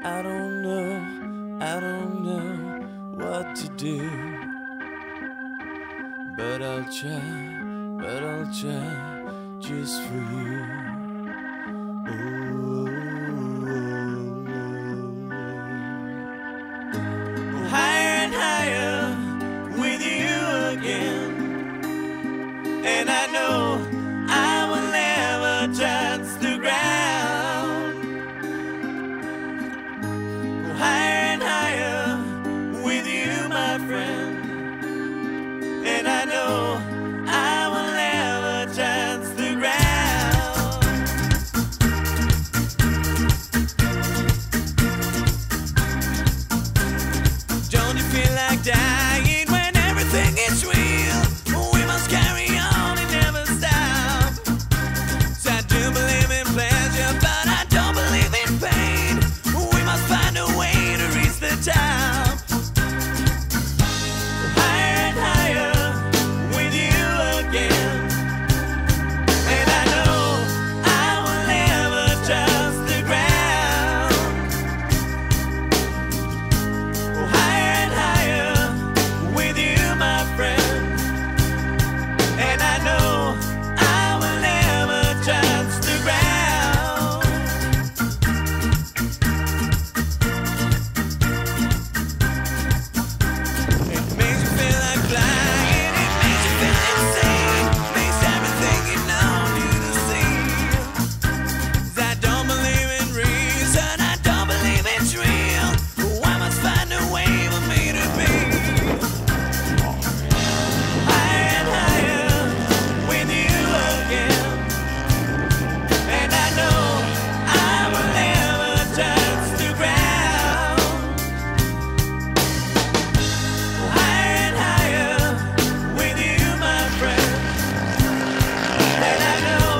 I don't know what to do, but I'll try just for you. Higher and higher with you again, and I know I will never touch the ground. Higher and higher with you, my friend, and I know I will never touch the ground. Don't you feel like dying when everything is real? We must carry on and never stop. So I do believe in pleasure, but I don't believe in pain. We must find a way to reach the top. Higher and higher with you again, and I know I will never touch the ground. Higher and higher with you, my friend, and I know I will never touch the ground. It makes you feel like flying, it makes you feel insane, makes everything you know you to see. 'Cause I don't believe in reason, I don't believe it's real. I must find a way for me to be. Higher and higher with you again, and I know I will never touch the ground. Higher and higher with you, my friend, and I know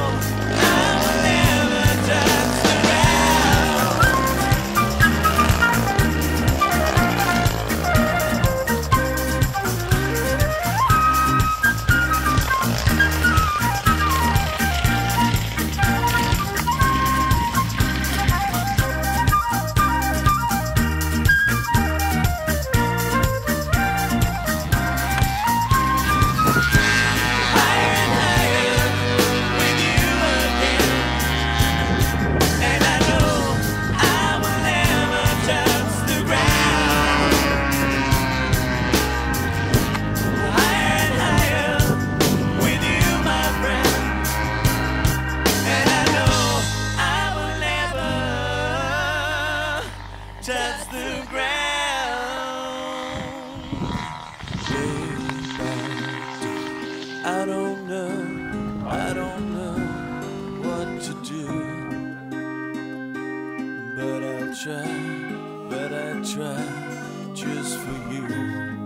I will never touch the ground. Higher and higher with you again, and I know I will never touch the ground. Higher and higher with you, my friend, and I know I will never touch the ground. I don't know what to do, but I'll try just for you.